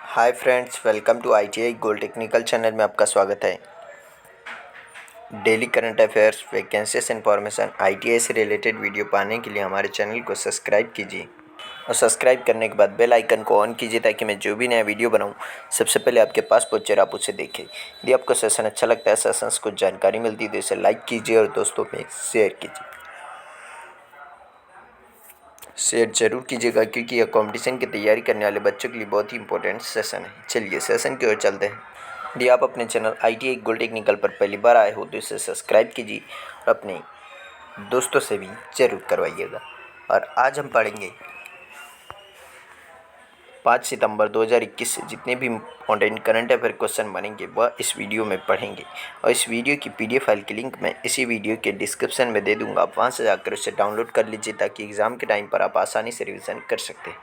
Hi friends, welcome to ITI gold technical channel में आपका स्वागत है। Daily current affairs, vacancies information, ITI से रिलेटेड वीडियो पाने के लिए हमारे चैनल को सब्सक्राइब कीजिए और सब्सक्राइब करने के बाद बेल आइकन को ऑन कीजिए ताकि मैं जो भी नया वीडियो बनाऊं सबसे पहले आपके पास पहुंचे और आप उसे देखें। यदि आपको सेशन अच्छा लगता है, सेशन से कुछ जानकारी मिलती है तो इसे लाइक कीजिए और दोस्तों में शेयर कीजिए। शेयर जरूर कीजिएगा क्योंकि यह कंपटीशन की तैयारी करने वाले बच्चों के लिए बहुत ही इंपॉर्टेंट सेशन है। चलिए सेशन की ओर चलते हैं। यदि आप अपने चैनल ITI गोल्ड टेक्निकल पर पहली बार आए हो तो इसे सब्सक्राइब कीजिए और अपने दोस्तों से भी जरूर करवाइएगा। और आज हम पढ़ेंगे 5 सितंबर 2021 से जितने भी इम्पोर्टेंट करंट अफेयर क्वेश्चन बनेंगे वह इस वीडियो में पढ़ेंगे। और इस वीडियो की PDF फाइल की लिंक मैं इसी वीडियो के डिस्क्रिप्शन में दे दूंगा। आप वहां से जाकर उसे डाउनलोड कर लीजिए ताकि एग्ज़ाम के टाइम पर आप आसानी से रिवीजन कर सकते हैं।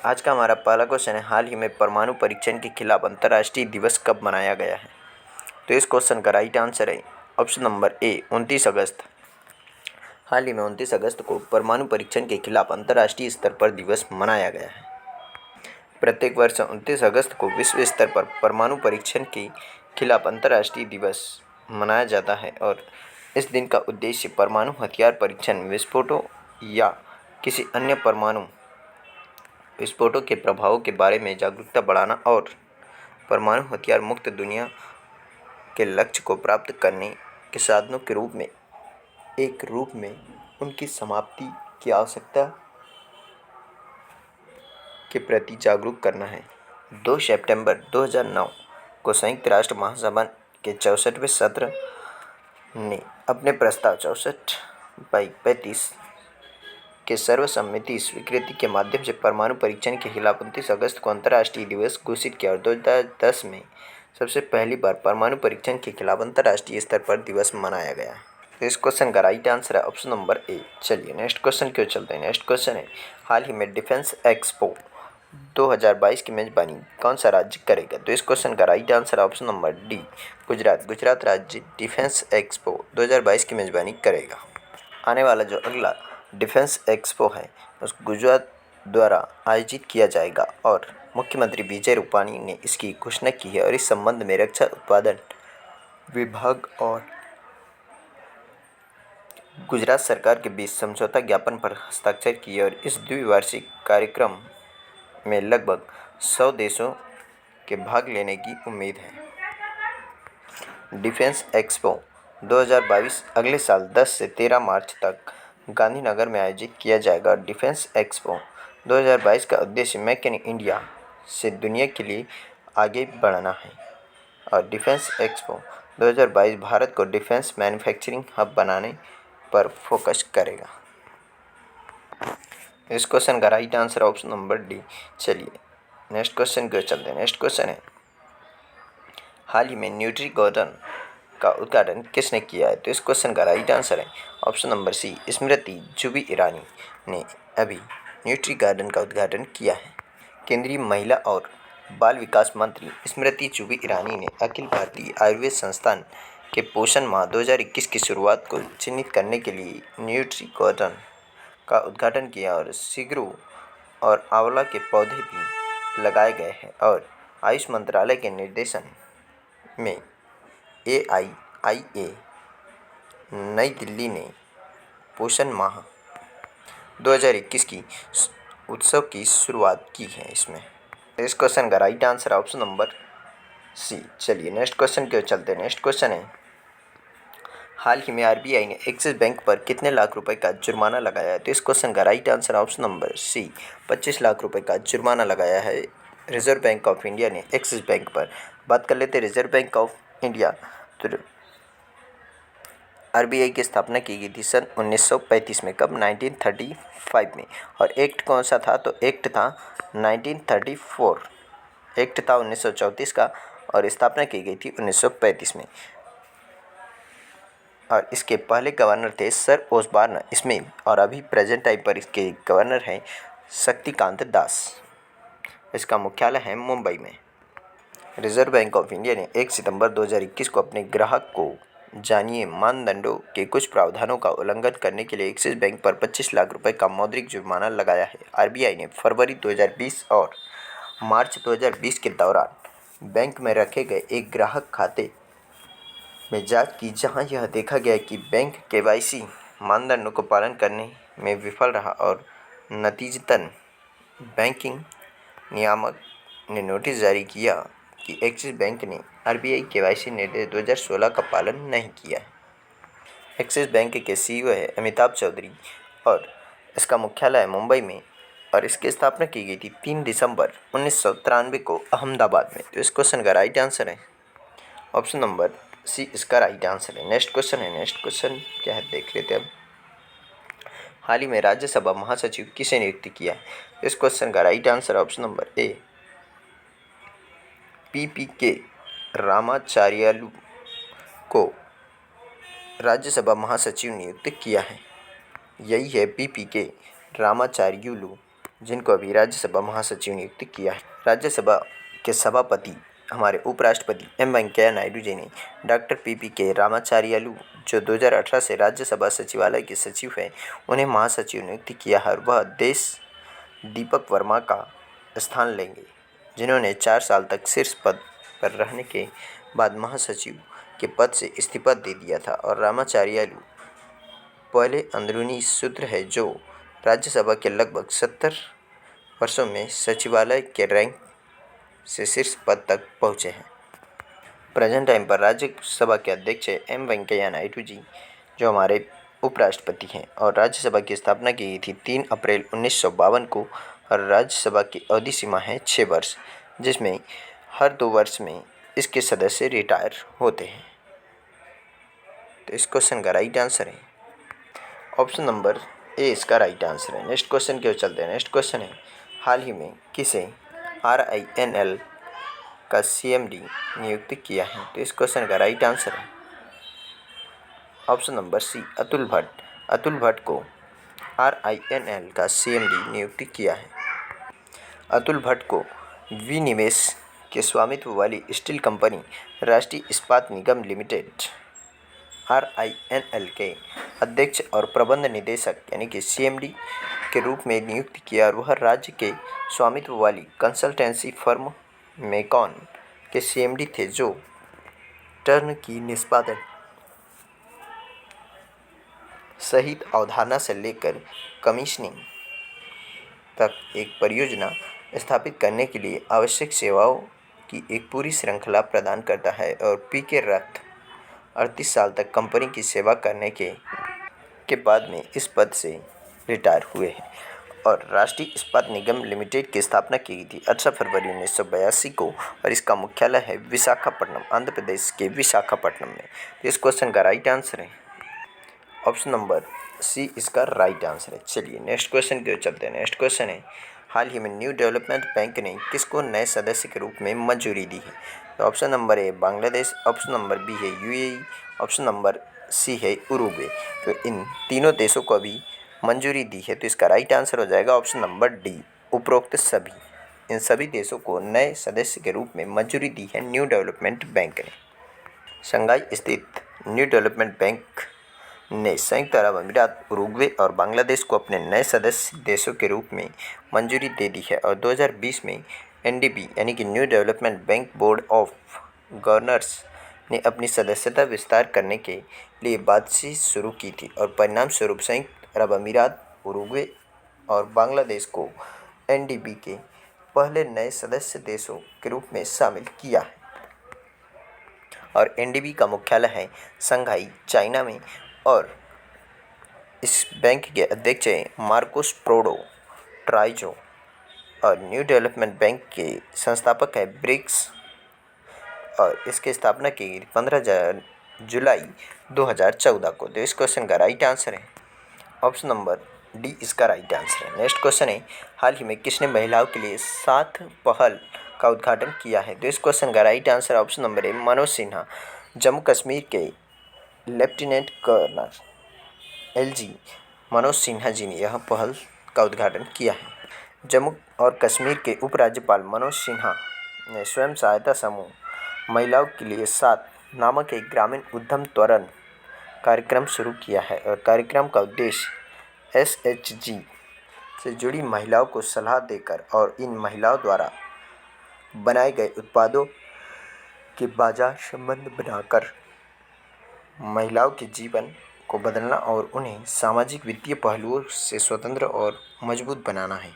आज का हमारा पहला क्वेश्चन है, हाल ही में परमाणु परीक्षण के खिलाफ अंतर्राष्ट्रीय दिवस कब मनाया गया है? तो इस क्वेश्चन का राइट आंसर है ऑप्शन नंबर ए, 29 अगस्त। हाल ही में 29 अगस्त को परमाणु परीक्षण के खिलाफ अंतर्राष्ट्रीय स्तर पर दिवस मनाया गया है। प्रत्येक वर्ष 29 अगस्त को विश्व स्तर पर परमाणु परीक्षण के खिलाफ अंतर्राष्ट्रीय दिवस मनाया जाता है और इस दिन का उद्देश्य परमाणु हथियार परीक्षण, विस्फोटों या किसी अन्य परमाणु विस्फोटों के प्रभावों के बारे में जागरूकता बढ़ाना और परमाणु हथियार मुक्त दुनिया के लक्ष्य को प्राप्त करने के साधनों के रूप में उनकी समाप्ति की आवश्यकता के प्रति जागरूक करना है। 2 सितंबर 2009 को संयुक्त राष्ट्र महासभा के 64वें सत्र ने अपने प्रस्ताव 64/35 के सर्वसम्मति स्वीकृति के माध्यम से परमाणु परीक्षण के खिलाफ 29 अगस्त को अंतर्राष्ट्रीय दिवस घोषित किया और 2010 में सबसे पहली बार परमाणु परीक्षण के खिलाफ अंतर्राष्ट्रीय स्तर पर दिवस मनाया गया। तो इस क्वेश्चन का राइट आंसर है ऑप्शन नंबर ए। चलिए नेक्स्ट क्वेश्चन की ओर चलते हैं। नेक्स्ट क्वेश्चन है, हाल ही में डिफेंस एक्सपो 2022 की मेजबानी कौन सा राज्य करेगा? तो इस क्वेश्चन का राइट आंसर है option number D, Gujarat. Gujarat राज्य डिफेंस एक्सपो 2022 की मेजबानी करेगा। आने वाला जो अगला डिफेंस एक्सपो है उस गुजरात द्वारा आयोजित किया जाएगा और मुख्यमंत्री विजय रूपाणी ने इसकी घोषणा की है और इस संबंध में रक्षा उत्पादन विभाग और गुजरात सरकार के बीच समझौता ज्ञापन पर हस्ताक्षर किए और इस द्विवार्षिक कार्यक्रम में लगभग 100 देशों के भाग लेने की उम्मीद है। डिफेंस एक्सपो 2022 अगले साल 10 से 13 मार्च तक गांधीनगर में आयोजित किया जाएगा और डिफेंस एक्सपो 2022 का उद्देश्य मेक इन इंडिया से दुनिया के लिए आगे बढ़ना है और डिफेंस एक्सपो 2022 भारत को डिफेंस मैन्युफैक्चरिंग हब बनाने पर फोकस करेगा। इस क्वेश्चन का right answer option number D. चलिए नेक्स्ट क्वेश्चन की ओर चलते हैं। नेक्स्ट क्वेश्चन है, हाल ही में न्यूट्री गार्डन का उद्घाटन किसने किया है? तो इस क्वेश्चन का राइट आंसर है ऑप्शन नंबर सी, स्मृति जुबी ईरानी ने अभी न्यूट्री गार्डन का उद्घाटन किया है। केंद्रीय महिला और बाल विकास मंत्री स्मृति जुबी ईरानी ने अखिल भारतीय आयुर्वेद संस्थान के पोषण माह 2021 की शुरुआत को चिन्हित करने के लिए न्यूट्री गार्डन का उद्घाटन किया और सिगरू और आंवला के पौधे भी लगाए गए हैं और आयुष मंत्रालय के निर्देशन में AIIA नई दिल्ली ने पोषण माह 2021 की उत्सव की शुरुआत की है। इसमें इस क्वेश्चन का right answer option number C. चलिए नेक्स्ट क्वेश्चन की ओर चलते हैं। नेक्स्ट क्वेश्चन है, हाल ही में RBI ने एक्सिस बैंक पर कितने लाख रुपए का जुर्माना लगाया है? तो इस क्वेश्चन का right answer option number C, 25 lakh रुपए का जुर्माना लगाया है रिजर्व बैंक ऑफ इंडिया ने एक्सिस बैंक पर। बात कर लेते हैं रिजर्व बैंक ऑफ इंडिया। तो RBI की स्थापना की गई थी सन 1935 में। कब? 1935 में। और एक्ट कौन सा था? तो एक्ट था 1934। एक्ट था 1934 का और स्थापना की गई थी 1935 में। और इसके पहले गवर्नर थे सर ओसबॉर्न स्मिथ और अभी प्रेजेंट टाइम पर इसके गवर्नर हैं शक्तिकांत दास। इसका मुख्यालय है मुंबई में। रिजर्व बैंक ऑफ इंडिया ने 1 सितंबर 2021 को अपने ग्राहक को जानिए मानदंडों के कुछ प्रावधानों का उल्लंघन करने के लिए एक्सिस बैंक पर 25 लाख रुपए का मौद्रिक जुर्माना लगाया है। RBI ने फरवरी 2020 और मार्च 2020 के दौरान बैंक में रखे गए एक ग्राहक खाते में जांच की, जहां यह देखा गया कि बैंक केवाईसी मानदंडों को पालन करने में विफल रहा और नतीजतन बैंकिंग नियामक ने नोटिस जारी किया कि एक्सिस बैंक ने आरबीआई केवाईसी निर्देश 2016 का पालन नहीं किया है। एक्सिस बैंक के सीईओ है अमिताभ चौधरी और इसका मुख्यालय है मुंबई में और इसकी स्थापना की गई थी 3 दिसंबर 1993 को अहमदाबाद में। तो इस क्वेश्चन का राइट आंसर है ऑप्शन नंबर सी, इसका राइट आंसर है। नेक्स्ट क्वेश्चन क्या है देख लेते हैं अब। हाल ही में राज्यसभा महासचिव किसे नियुक्त किया है? इस क्वेश्चन का right answer option number A, PPK Ramacharyulu को राज्यसभा महासचिव नियुक्त किया है। यही है पीपीके रामाचार्युलू, जिनको अभी राज्यसभा महासचिव नियुक्त किया है। राज्यसभा के सभापति हमारे उपराष्ट्रपति एम वेंकैया नायडू जी ने डॉक्टर पीपीके रामाचार्यालू, जो 2018 से राज्यसभा सचिवालय के सचिव हैं, उन्हें महासचिव नियुक्त किया है और वह देश दीपक वर्मा का स्थान लेंगे, जिन्होंने 4 साल तक शीर्ष पद पर रहने के बाद महासचिव के पद से इस्तीफा दे दिया था। और रामाचार्यालू पहले अंदरूनी सूत्र है जो राज्यसभा के लगभग 70 वर्षों में सचिवालय के रैंक से शीर्ष पद तक पहुंचे हैं। प्रेजेंट टाइम पर राज्यसभा के अध्यक्ष एम वेंकैया नायडू जी, जो हमारे उपराष्ट्रपति हैं, और राज्यसभा की स्थापना की गई थी 3 अप्रैल 1952 को और राज्यसभा की अवधि सीमा है 6 वर्ष, जिसमें हर 2 वर्ष में इसके सदस्य रिटायर होते हैं। तो इस क्वेश्चन का राइट आंसर है ऑप्शन नंबर ए, इसका राइट आंसर है। नेक्स्ट क्वेश्चन की ओर चलते हैं। नेक्स्ट क्वेश्चन है, हाल ही में किसे RINL का CMD नियुक्त किया है? तो इस क्वेश्चन का राइट आंसर है option number C, Atul Bhatt. Atul Bhatt को RINL का CMD नियुक्त किया है। अतुल भट्ट को विनिवेश के स्वामित्व वाली स्टील कंपनी राष्ट्रीय इस्पात निगम लिमिटेड RINL के अध्यक्ष और प्रबंध निदेशक यानी कि CMD के रूप में नियुक्त किया और वह राज्य के स्वामित्व वाली कंसल्टेंसी फर्म मेकॉन के CMD थे, जो टर्न की निष्पादन सहित अवधारणा से लेकर कमीशनिंग तक एक परियोजना स्थापित करने के लिए आवश्यक सेवाओं की एक पूरी श्रृंखला प्रदान करता है। और पीके रथ 38 साल तक कंपनी की सेवा करने के बाद में इस पद से रिटायर हुए हैं। और राष्ट्रीय इस्पात निगम लिमिटेड की स्थापना की गई थी 18 फरवरी 1982 को और इसका मुख्यालय है विशाखापट्टनम, आंध्र प्रदेश के विशाखापट्टनम में। तो इस क्वेश्चन का राइट आंसर है ऑप्शन नंबर सी, इसका राइट आंसर है। चलिए नेक्स्ट क्वेश्चन की ओर चलते हैं। नेक्स्ट क्वेश्चन है, हाल ही में न्यू डेवलपमेंट बैंक ने किसको नए सदस्य के रूप में मंजूरी दी है? तो option number A Bangladesh, option number B है UAE, ऑप्शन नंबर सी है उरुग्वे। तो इन तीनों देशों को अभी मंजूरी दी है, तो इसका राइट आंसर हो जाएगा ऑप्शन नंबर डी, उपरोक्त सभी। इन सभी देशों को नए सदस्य के रूप में मंजूरी दी है न्यू डेवलपमेंट बैंक ने। शंघाई स्थित न्यू डेवलपमेंट बैंक ने संयुक्त अरब अमीरात, उरुग्वे और बांग्लादेश को अपने नए सदस्य देशों के रूप में मंजूरी दे दी है। और 2020 में NDB यानी कि new development bank board of governors ने अपनी सदस्यता विस्तार करने के लिए बातचीत शुरू की थी और परिणाम स्वरूप संयुक्त अरब अमीरात, उरुग्वे और बांग्लादेश को NDB के पहले नए सदस्य देशों के रूप में शामिल किया है। और NDB का मुख्यालय है शंघाई, चाइना में। और इस बैंक के अध्यक्ष हैं मार्कोस प्रोडो ट्राइजो। और न्यू डेवलपमेंट बैंक के संस्थापक है ब्रिक्स और इसकी स्थापना की गई 15 जुलाई 2014 को। तो इस क्वेश्चन का राइट आंसर है ऑप्शन नंबर डी, इसका राइट आंसर है। नेक्स्ट क्वेश्चन है, हाल ही में किसने महिलाओं के लिए 7 पहल का उद्घाटन किया है? तो इस क्वेश्चन का right answer option number A, Manoj Sinha. Jammu Kashmir के lieutenant colonel LG Manoj Sinha ji ने यह पहल का उद्घाटन किया है। जम्मू और कश्मीर के उपराज्यपाल मनोज सिन्हा ने स्वयं सहायता समूह महिलाओं के लिए 7 नामक एक ग्रामीण उद्यम त्वरण कार्यक्रम शुरू किया है। और कार्यक्रम का उद्देश्य SHG से जुड़ी महिलाओं को सलाह देकर और इन महिलाओं द्वारा बनाए गए उत्पादों के बाजार संबंध बनाकर महिलाओं के जीवन को बदलना और उन्हें सामाजिक वित्तीय पहलुओं से स्वतंत्र और मजबूत बनाना है।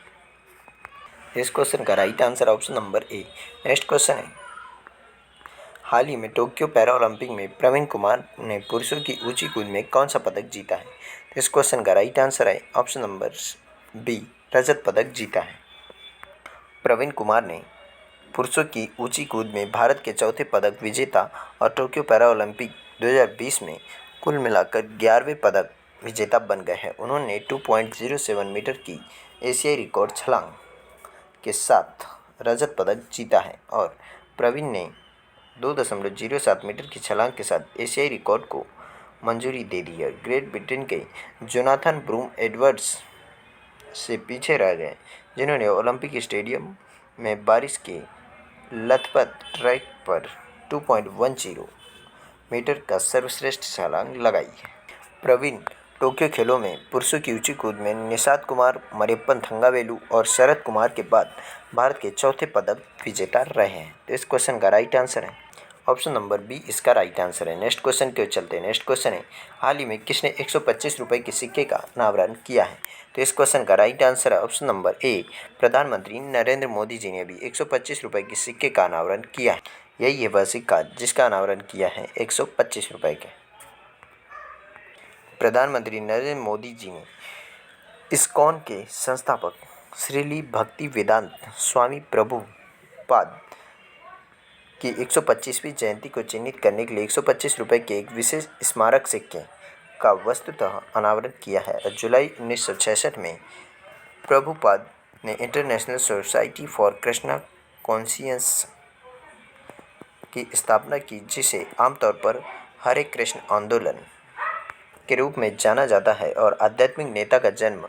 इस क्वेश्चन का राइट आंसर ऑप्शन नंबर ए। नेक्स्ट क्वेश्चन है, हाल ही में टोक्यो पैरा ओलंपिक में प्रवीण कुमार ने पुरुषों की ऊंची कूद में कौन सा पदक जीता है? इस क्वेश्चन का राइट आंसर है ऑप्शन नंबर बी, रजत पदक जीता है। प्रवीण कुमार ने पुरुषों की ऊंची कूद में भारत के चौथे पदक विजेता और टोक्यो पैरा ओलंपिक 2020 में कुल मिलाकर 11वें पदक विजेता बन गए हैं। उन्होंने 2.07 मीटर की एशियाई रिकॉर्ड छलांग के साथ रजत पदक जीता है और प्रवीण ने 2.07 मीटर की छलांग के साथ एशियाई रिकॉर्ड को मंजूरी दे दी है। ग्रेट ब्रिटेन के जोनाथन ब्रूम एडवर्ड्स से पीछे रह गए, जिन्होंने ओलंपिक स्टेडियम में बारिश के लथपथ ट्रैक पर 2.10 मीटर का सर्वश्रेष्ठ छलांग लगाई है। प्रवीण टोक्यो खेलों में पुरुषों की ऊंची कूद में निषाद कुमार, मरियप्पन थंगावेलु और शरद कुमार के बाद भारत के चौथे पदक विजेता रहे हैं। तो इस क्वेश्चन का राइट आंसर है ऑप्शन नंबर बी, इसका राइट आंसर है। नेक्स्ट क्वेश्चन की ओर चलते हैं। नेक्स्ट क्वेश्चन है, हाल ही में किसने 125 रुपये के सिक्के का अनावरण किया है? तो इस क्वेश्चन का राइट आंसर है ऑप्शन नंबर ए, प्रधानमंत्री नरेंद्र मोदी जी ने अभी 125 रुपये के सिक्के का अनावरण किया है। यही है वह सिक्का जिसका अनावरण किया है 125 रुपये के। प्रधानमंत्री नरेंद्र मोदी जी ने इस्कॉन के संस्थापक श्रील भक्ति वेदांत स्वामी प्रभुपाद की 125वीं जयंती को चिन्हित करने के लिए 125 रुपये के एक विशेष स्मारक सिक्के का वस्तुतः अनावरण किया है। जुलाई 1966 में प्रभुपाद ने international society for Krishna conscious की स्थापना की, जिसे आमतौर पर हरे कृष्ण आंदोलन के रूप में जाना जाता है, और आध्यात्मिक नेता का जन्म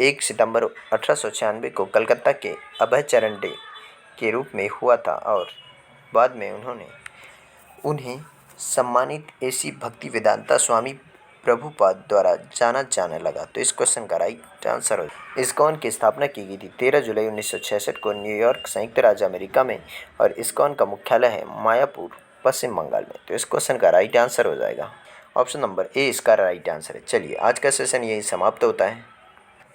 1 सितंबर 1896 को कलकत्ता के अभय चरण डे के रूप में हुआ था और बाद में उन्हें सम्मानित एसी भक्ति वेदांता स्वामी प्रभुपाद द्वारा जाना जाने लगा। तो इस क्वेश्चन का राइट आंसर हो, इस्कॉन की स्थापना की गई थी 13 जुलाई 1966 को न्यूयॉर्क, संयुक्त राज्य अमेरिका में, और इस्कॉन का मुख्यालय है मायापुर, पश्चिम बंगाल में। तो इस क्वेश्चन का राइट आंसर हो जाएगा ऑप्शन नंबर ए, इसका राइट आंसर है। चलिए आज का सेशन यही समाप्त होता है।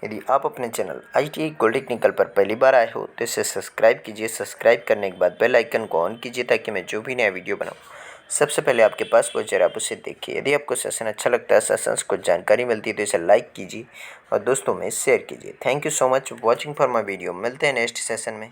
यदि आप अपने चैनल ITI गोल्ड टेक्निकल पर पहली बार आए हो तो इसे सब्सक्राइब कीजिए। सब्सक्राइब करने के बाद बेल आइकन को ऑन कीजिए ताकि मैं जो भी नया वीडियो बनाऊं सबसे पहले आपके पास पहुंचे, आप उसे देखिए। यदि आपको सेशन अच्छा लगता है, सेशन से कुछ जानकारी मिलती है तो इसे लाइक कीजिए और दोस्तों में शेयर कीजिए। Thank you so much watching for my video. मिलते हैं नेक्स्ट सेशन में।